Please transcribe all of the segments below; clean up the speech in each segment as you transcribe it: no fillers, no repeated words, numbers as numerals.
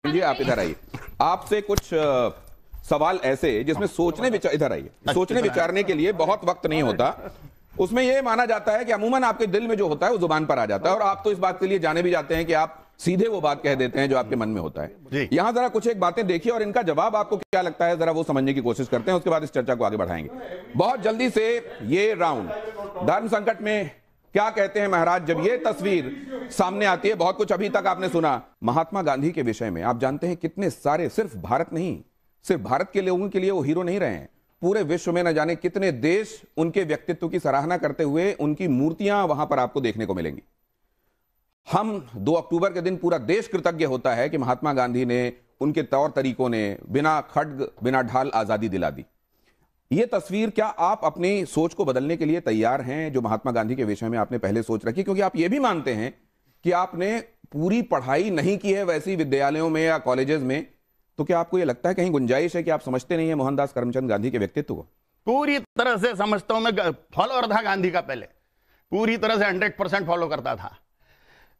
जी आप इधर आइए, आपसे कुछ सवाल ऐसे जिसमें इधर आइए, सोचने विचारने के लिए बहुत वक्त नहीं होता। उसमें यह माना जाता है कि अमूमन आपके दिल में जो होता है वो जुबान पर आ जाता है, और आप तो इस बात के लिए जाने भी जाते हैं कि आप सीधे वो बात कह देते हैं जो आपके मन में होता है। यहां जरा कुछ एक बातें देखिए और इनका जवाब आपको क्या लगता है जरा वो समझने की कोशिश करते हैं, उसके बाद इस चर्चा को आगे बढ़ाएंगे। बहुत जल्दी से ये राउंड, धर्म संकट में क्या कहते हैं महाराज जब ये तस्वीर सामने आती है। बहुत कुछ अभी तक आपने सुना महात्मा गांधी के विषय में, आप जानते हैं कितने सारे, सिर्फ भारत नहीं, सिर्फ भारत के लोगों के लिए वो हीरो नहीं रहे हैं, पूरे विश्व में न जाने कितने देश उनके व्यक्तित्व की सराहना करते हुए उनकी मूर्तियां वहां पर आपको देखने को मिलेंगी। हम 2 अक्टूबर के दिन पूरा देश कृतज्ञ होता है कि महात्मा गांधी ने, उनके तौर तरीकों ने बिना खड्ग बिना ढाल आजादी दिला दी। ये तस्वीर, क्या आप अपनी सोच को बदलने के लिए तैयार हैं जो महात्मा गांधी के विषय में आपने पहले सोच रखी, क्योंकि आप ये भी मानते हैं कि आपने पूरी पढ़ाई नहीं की है वैसी विद्यालयों में या कॉलेजेस में, तो क्या आपको ये लगता है कहीं गुंजाइश है कि आप समझते नहीं है मोहनदास करमचंद गांधी के व्यक्तित्व को? पूरी तरह से समझता हूं मैं, फॉलोअर था गांधी का, पहले पूरी तरह से 100% फॉलो करता था।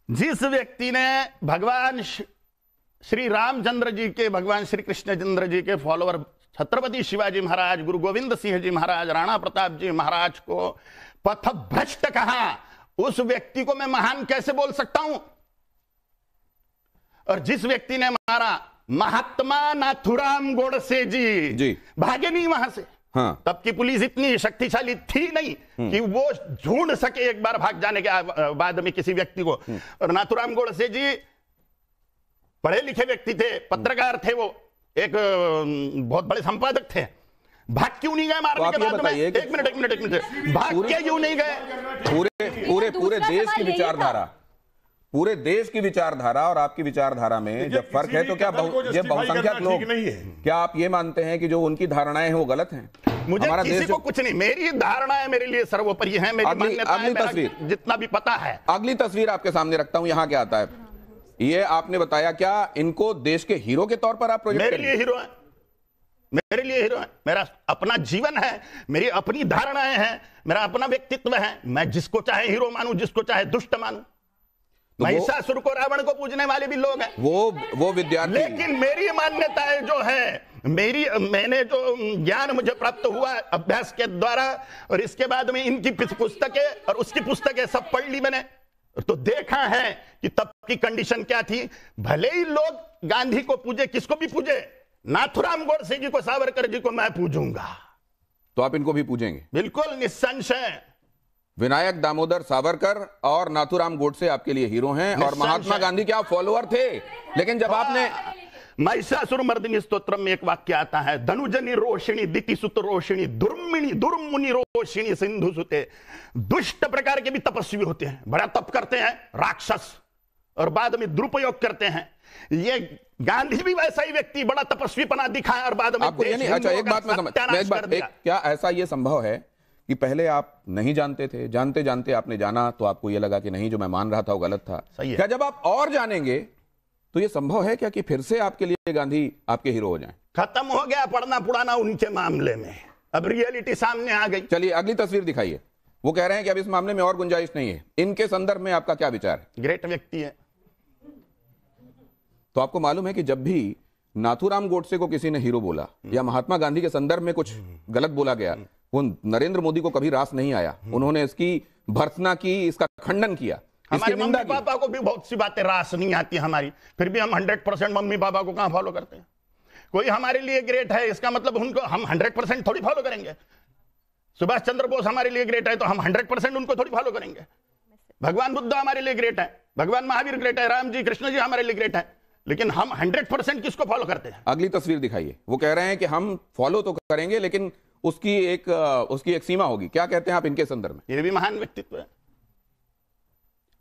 जिस व्यक्ति ने भगवान श्री रामचंद्र जी के, भगवान श्री कृष्णचंद्र जी के फॉलोअर छत्रपति शिवाजी महाराज, गुरु गोविंद सिंह जी महाराज, राणा प्रताप जी महाराज को पथभ्रष्ट कहा, उस व्यक्ति को मैं महान कैसे बोल सकता हूं? और जिस व्यक्ति ने मारा महात्मा नाथुराम गोडसे जी भागे नहीं वहां से। हाँ। तब की पुलिस इतनी शक्तिशाली थी नहीं कि वो ढूंढ सके एक बार भाग जाने के बाद में किसी व्यक्ति को। और नाथुराम गोडसे जी पढ़े लिखे व्यक्ति थे, पत्रकार थे, वो एक बहुत बड़े संपादक थे। भाग क्यों नहीं गए मारने के बाद में? एक मिनट, भाग के क्यों नहीं गए? पूरे देश की विचारधारा, पूरे देश की विचारधारा और आपकी विचारधारा में जब फर्क है तो क्या बहुसंख्यक लोग, क्या आप ये मानते हैं कि जो उनकी धारणाएं हैं वो गलत हैं? मुझे किसी को कुछ नहीं, मेरी धारणाएं मेरे लिए सर्वोपरि है, मेरी मान्यता है, मेरा जितना भी पता है। अगली तस्वीर आपके सामने रखता हूं, यहां क्या आता है ये आपने बताया, क्या इनको देश के हीरो के तौर पर आप प्रोजेक्ट मेरे लिए हीरो है, मेरे लिए हीरो है, मेरा अपना जीवन है, मेरी अपनी धारणाएं हैं, मेरा अपना व्यक्तित्व है। मैं जिसको चाहे हीरो मानूं, जिसको चाहे दुष्ट मानूं। तो महिषासुर को, रावण को पूजने वाले भी लोग हैं, वो विद्यार्थी। लेकिन मेरी मान्यताएं जो है, मैंने जो ज्ञान मुझे प्राप्त हुआ अभ्यास के द्वारा, और इसके बाद में इनकी पुस्तकें और उसकी पुस्तकें सब पढ़ ली मैंने, तो देखा है कि तब की कंडीशन क्या थी। भले ही लोग गांधी को पूजे, किसको भी पूजे, नाथुराम गोडसे जी को, सावरकर जी को मैं पूजूंगा, तो आप इनको भी पूजेंगे? बिल्कुल निसंशय। विनायक दामोदर सावरकर और नाथुराम गोडसे आपके लिए हीरो हैं, और महात्मा गांधी के आप फॉलोअर थे। लेकिन जब आपने महिषासुर मर्दिनी स्तोत्र में एक वाक्य आता है, धनुजनी रोशिणी दिति सुत रोशिणी दुर्मिणी दुर्मुनि रोशिणी सिंधु सुते। दुष्ट प्रकार के भी तपस्वी होते हैं, बड़ा तप करते हैं, राक्षस, और बाद में दुरुपयोग करते हैं। ये गांधी भी वैसा ही व्यक्ति, बड़ा तपस्वीपना दिखाया और बाद में अच्छा एक बात मैं समझ, क्या ऐसा ये संभव है कि पहले आप नहीं जानते थे, जानते जानते आपने जाना तो आपको ये लगा कि नहीं जो मैं मान रहा था वो गलत था? क्या जब आप और जानेंगे तो ये संभव है क्या कि फिर से आपके लिए गांधी आपके हीरो हो जाएं? खत्म हो गया पढ़ना पुराना उनके मामले में, अब रियलिटी सामने आ गई। चलिए अगली तस्वीर दिखाइए। वो कह रहे हैं कि अब इस मामले में और गुंजाइश नहीं है। इनके संदर्भ में आपका क्या विचार है? ग्रेट व्यक्ति है। तो आपको मालूम है कि जब भी नाथुराम गोडसे को किसी ने हीरो बोला या महात्मा गांधी के संदर्भ में कुछ गलत बोला गया, वो नरेंद्र मोदी को कभी रास नहीं आया। उन्होंने इसकी भर्त्सना की, इसका खंडन किया। हमारे मम्मी पापा को भी बहुत सी बातें रास नहीं आती हमारी, फिर भी हम 100% मम्मी पापा को कहां फॉलो करते हैं? कोई हमारे लिए ग्रेट है, इसका मतलब उनको हम 100% थोड़ी फॉलो करेंगे। सुभाष चंद्र बोस हमारे लिए ग्रेट है तो हम 100% उनको थोड़ी फॉलो करेंगे। भगवान बुद्ध हमारे लिए ग्रेट है, भगवान महावीर ग्रेट है, राम जी कृष्ण जी हमारे लिए ग्रेट है, लेकिन हम 100% किसको फॉलो करते हैं? अगली तस्वीर दिखाइए। वो कह रहे हैं कि हम फॉलो तो करेंगे लेकिन उसकी एक सीमा होगी। क्या कहते हैं आप इनके संदर्भ में? ये भी महान व्यक्तित्व है।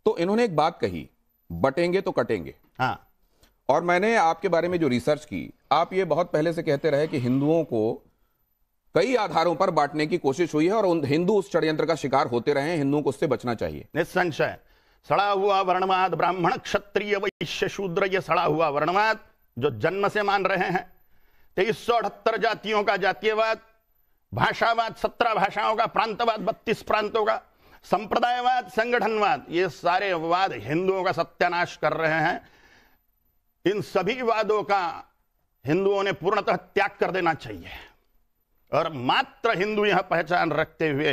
तो इन्होंने एक बात कही, बटेंगे तो कटेंगे। हाँ। और मैंने आपके बारे में जो रिसर्च की, आप ये बहुत पहले से कहते रहे कि हिंदुओं को कई आधारों पर बांटने की कोशिश हुई है और हिंदू उस षड्यंत्र का शिकार होते रहे हैं, हिंदुओं को उससे बचना चाहिए। निसंशय सड़ा हुआ वर्णवाद, ब्राह्मण क्षत्रिय वैश्य शूद्र, ये सड़ा हुआ वर्णवाद जो जन्म से मान रहे हैं, 2378 जातियों का जातीयवाद, भाषावाद 17 भाषाओं का, प्रांतवाद 32 प्रांतों का, संप्रदायवाद, संगठनवाद, ये सारे वाद हिंदुओं का सत्यानाश कर रहे हैं। इन सभी वादों का हिंदुओं ने पूर्णतः त्याग कर देना चाहिए और मात्र हिंदू यह पहचान रखते हुए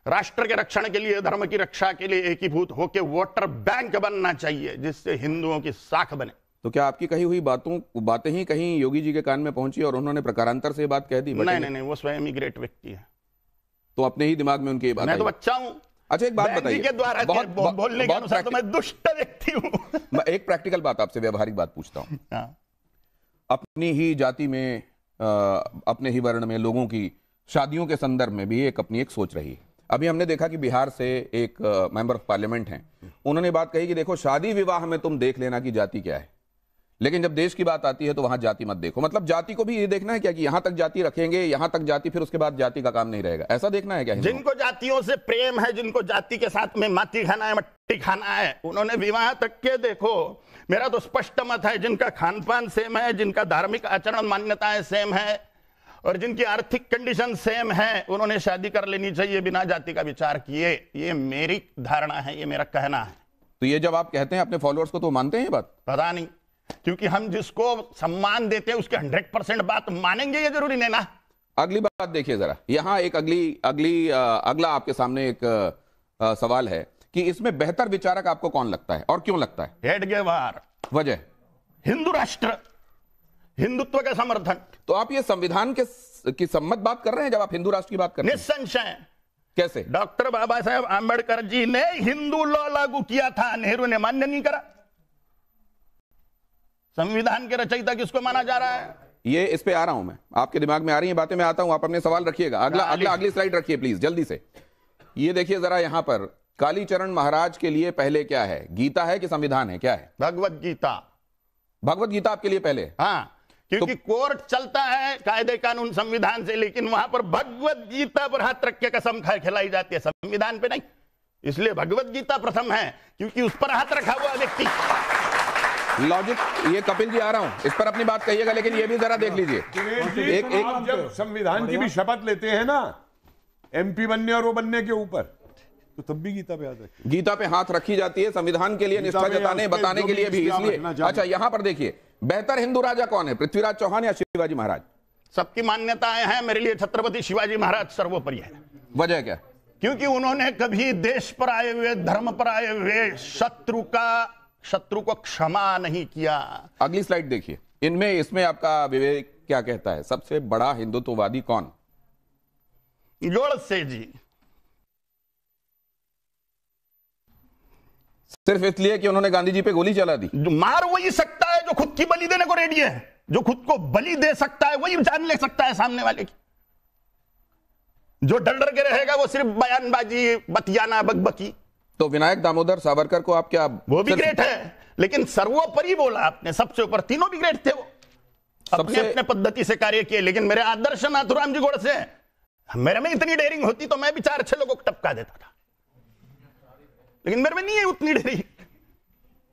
राष्ट्र के रक्षण के लिए, धर्म की रक्षा के लिए एकीभूत होकर वोटर बैंक बनना चाहिए, जिससे हिंदुओं की साख बने। तो क्या आपकी कही हुई बातें ही कहीं योगी जी के कान में पहुंची और उन्होंने प्रकारांतर से बात कह दी? नहीं, वो स्वयं ही ग्रेट व्यक्ति है, तो अपने ही दिमाग में उनकी बात। मैं तो बच्चा हूं। अच्छा, एक बात बताइए, के द्वारा बोलने के अनुसार तो मैं दुष्ट व्यक्ति हूं। मैं एक प्रैक्टिकल बात आपसे, व्यवहारिक बात पूछता हूं। अपनी ही जाति में, अपने ही वर्ण में लोगों की शादियों के संदर्भ में भी अपनी एक सोच रही है। अभी हमने देखा कि बिहार से एक मेंबर ऑफ पार्लियामेंट हैं, उन्होंने बात कही कि देखो शादी विवाह में तुम देख लेना कि जाति क्या है, लेकिन जब देश की बात आती है तो वहां जाति मत देखो। मतलब जाति को भी ये देखना है क्या कि यहां तक जाति रखेंगे, यहां तक जाति, फिर उसके बाद जाति का काम नहीं रहेगा, ऐसा देखना है क्या? जिनको जातियों से प्रेम है, जिनको जाति के साथ में माटी खाना है, मट्टी खाना है, उन्होंने विवाह तक के देखो। मेरा तो स्पष्ट मत है, जिनका खान पान सेम है, जिनका धार्मिक आचरण मान्यताएं सेम है और जिनकी आर्थिक कंडीशन सेम है, उन्होंने शादी कर लेनी चाहिए बिना जाति का विचार किए। ये मेरी धारणा है, ये मेरा कहना है। तो ये जब आप कहते हैं अपने फॉलोअर्स को, तो मानते हैं ये बात? पता नहीं, क्योंकि हम जिसको सम्मान देते हैं उसके 100% बात मानेंगे, ये जरूरी नहीं ना। अगली बात देखिए जरा, यहां एक अगला आपके सामने एक सवाल है कि इसमें बेहतर विचारक आपको कौन लगता है और क्यों लगता है? हेडगेवार। वजह? हिंदू राष्ट्र, हिंदुत्व का समर्थन। तो आप ये संविधान की सम्मत बात कर रहे हैं जब आप हिंदू राष्ट्र की बात कर रहे हैं? निस्संशय। कैसे? डॉक्टर बाबा साहेब आंबेडकर जी ने हिंदू लॉ लागू किया था, नेहरू ने मान्य नहीं करा। संविधान के रचयिता किसको माना जा रहा है? ये इस पे आ रहा हूं मैं, आपके दिमाग में आ रही है बातें, मैं आता हूं, आप अपने सवाल रखिएगा। अगली स्लाइड रखिए प्लीज, जल्दी से। ये देखिए जरा, यहां पर कालीचरण महाराज के लिए पहले क्या है, गीता है कि संविधान है, क्या है? भगवत गीता। भगवत गीता आपके लिए पहले? हाँ, क्योंकि कोर्ट चलता है कायदे कानून संविधान से, लेकिन वहां पर भगवत गीता पर हाथ रख के कसम खिलाई जाती है, संविधान पे नहीं। इसलिए भगवत गीता प्रथम है, क्योंकि उस पर हाथ रखा हुआ व्यक्ति। लॉजिक, ये कपिल जी आ रहा हूं, इस पर अपनी बात कहिएगा, लेकिन ये भी जरा देख लीजिए। आप जब संविधान की भी शपथ लेते हैं ना, एमपी बनने और वो बनने के ऊपर, तो तब भी गीता पे याद रखिए, गीता पे हाथ रखी जाती है संविधान के लिए निष्ठा जताने बताने के लिए भी, इसलिए। अच्छा, यहां पर देखिए, बेहतर हिंदू राजा कौन है, पृथ्वीराज चौहान या शिवाजी महाराज? सबकी मान्यताएं हैं, मेरे लिए छत्रपति शिवाजी महाराज सर्वोपरि है। वजह क्या? क्योंकि उन्होंने कभी देश पर आए हुए, धर्म पर आए हुए शत्रु को क्षमा नहीं किया। अगली स्लाइड देखिए, इसमें आपका विवेक क्या कहता है, सबसे बड़ा हिंदुत्ववादी कौन? गोडसे जी। सिर्फ इसलिए कि उन्होंने गांधी जी पे गोली चला दी? मार वही सकता है जो खुद की बलि देने को रेडी है, जो खुद को बलि दे सकता है वही जान ले सकता है सामने वाले की। जो डर डर के रहेगा वो सिर्फ बयानबाजी, बतियाना, बकबकी। तो विनायक दामोदर सावरकर को आप क्या? वो भी ग्रेट है, लेकिन सर्वोपरि बोला आपने, सबसे ऊपर। तीनों भी ग्रेट थे, वो अपने अपने पद्धति से कार्य किए, लेकिन मेरे आदर्श नाथुराम जी गोडसे। मेरे में इतनी डेयरिंग होती तो मैं भी 4 अच्छे लोगों को टपका देता था, लेकिन मेरे में नहीं है उतनी डेयरिंग।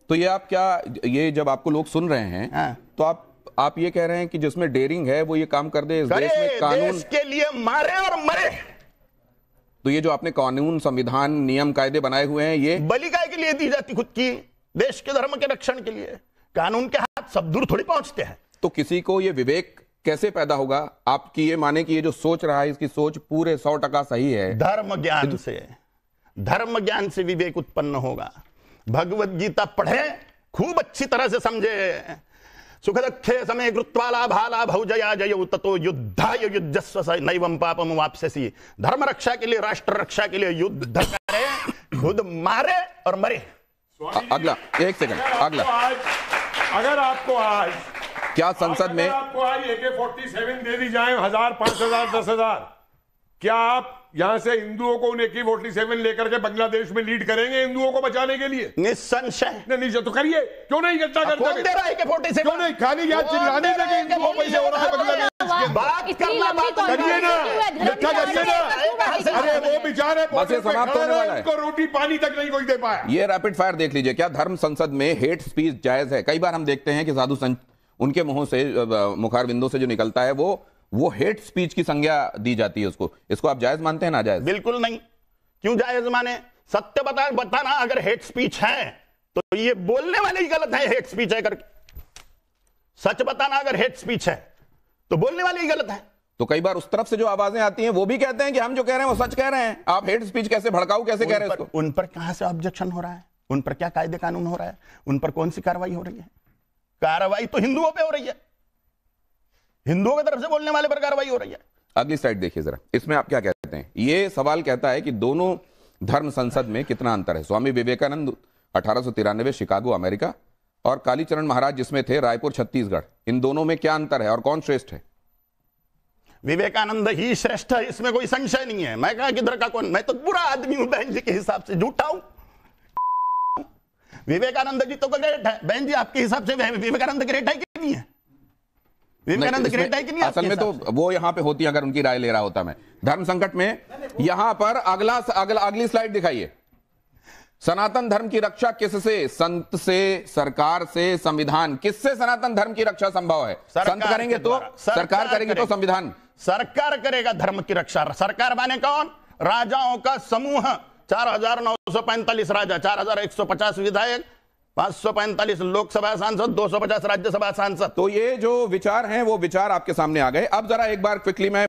तो ये आप क्या, ये जब आपको लोग सुन रहे हैं तो आप ये कह रहे हैं कि जिसमें डेयरिंग है वो ये काम कर दे, इस देश में कानून देश के लिए मारे और मरे। तो ये जो आपने कानून, संविधान, नियम, कायदे बनाए हुए हैं, ये बलि काय के लिए दी जाती खुद की, देश के धर्म के रक्षण के लिए। कानून के हाथ सब दूर थोड़ी पहुंचते हैं। तो किसी को ये विवेक कैसे पैदा होगा? आपकी ये माने कि ये जो सोच रहा है इसकी सोच पूरे 100% सही है? धर्म ज्ञान से, धर्म ज्ञान से विवेक उत्पन्न होगा। भगवत गीता पढ़े, खूब अच्छी तरह से समझे। सुखदखे समय कृत्वाला भाला भौजया जयौ ततो युद्धाय युद्धस्व नैवं पापम वाप्स्यसि। धर्म रक्षा के लिए, राष्ट्र रक्षा के लिए युद्ध करे, खुद मारे और मरे। अगला, एक सेकंड, अगला। अगर आपको आज क्या संसद में आपको आज AK-47 दे दी जाए, 1000, 5000, 10,000, क्या आप यहां से हिंदुओं को उन AK-47 लेकर के बांग्लादेश में लीड करेंगे हिंदुओं को बचाने के लिए? निस्संशय। नहीं तो करिए, क्यों नहीं इकट्ठा करते? कौन दे रहा है AK-47? क्यों नहीं? खाली याद चिल्लाने लगे हिंदुओं को पैसे हो रहा है बांग्लादेश के। बात करना, बात करिए ना, इकट्ठा करिए ना। अरे वो बेचारे समाप्त होने वाला है, उनको रोटी पानी तक नहीं कोई दे पाया। ये रैपिड फायर देख लीजिए। क्या धर्म संसद में हेट स्पीच जायज है? कई बार हम देखते हैं कि साधु संत, उनके मुंहों से, मुखार बिंदु से जो निकलता है वो हेट स्पीच की संज्ञा दी जाती है उसको। इसको आप जायज मानते हैं, ना जायज? बिल्कुल नहीं। क्यों जायज माने? सत्य बताना, अगर हेट स्पीच है तो ये बोलने वाले ही गलत है हेट स्पीच है करके। सच बताना अगर हेट स्पीच है तो बोलने वाले ही गलत है। तो कई बार उस तरफ से जो आवाजें आती हैं वो भी कहते हैं कि हम जो कह रहे हैं वो सच कह रहे हैं, आप हेट स्पीच कैसे, भड़काऊ कैसे कह रहे हैं उसको? उन पर कहां से ऑब्जेक्शन हो रहा है? उन पर क्या कायदे कानून हो रहा है? उन पर कौन सी कार्रवाई हो रही है? कार्रवाई तो हिंदुओं पे हो रही है, हिंदुओं की तरफ से बोलने वाले पर कार्रवाई हो रही है। अगली स्लाइड देखिए जरा, इसमें आप क्या कहते हैं? ये सवाल कहता है कि दोनों धर्म संसद में कितना अंतर है। स्वामी विवेकानंद 1893 शिकागो अमेरिका और कालीचरण महाराज जिसमें थे रायपुर छत्तीसगढ़, इन दोनों में क्या अंतर है और कौन श्रेष्ठ है? विवेकानंद ही श्रेष्ठ है, इसमें कोई संशय नहीं है। मैं कहा किधर का कौन, मैं तो बुरा आदमी हूं बहन जी के हिसाब से, झूठा हूं। विवेकानंद जी तो ग्रेट है बहन जी, आपके हिसाब से विवेकानंद ग्रेट है कि नहीं है? विवेकानंद ग्रेट है कि नहीं? असल में तो वो यहां पे होती, अगर उनकी राय ले रहा होता मैं धर्म संकट में। यहां पर अगली स्लाइड दिखाइए। सनातन धर्म की रक्षा किससे? संत से, सरकार से, संविधान। किससे सनातन धर्म की रक्षा संभव है? संत करेंगे तो, सरकार करेगी तो संविधान। सरकार करेगा धर्म की रक्षा। सरकार माने कौन? राजाओं का समूह। 4945 राजा, 4150 विधायक, 545 लोकसभा सांसद, 250 राज्यसभा सांसद। तो ये जो विचार हैं वो विचार आपके सामने आ गए। अब जरा एक बार क्विकली मैं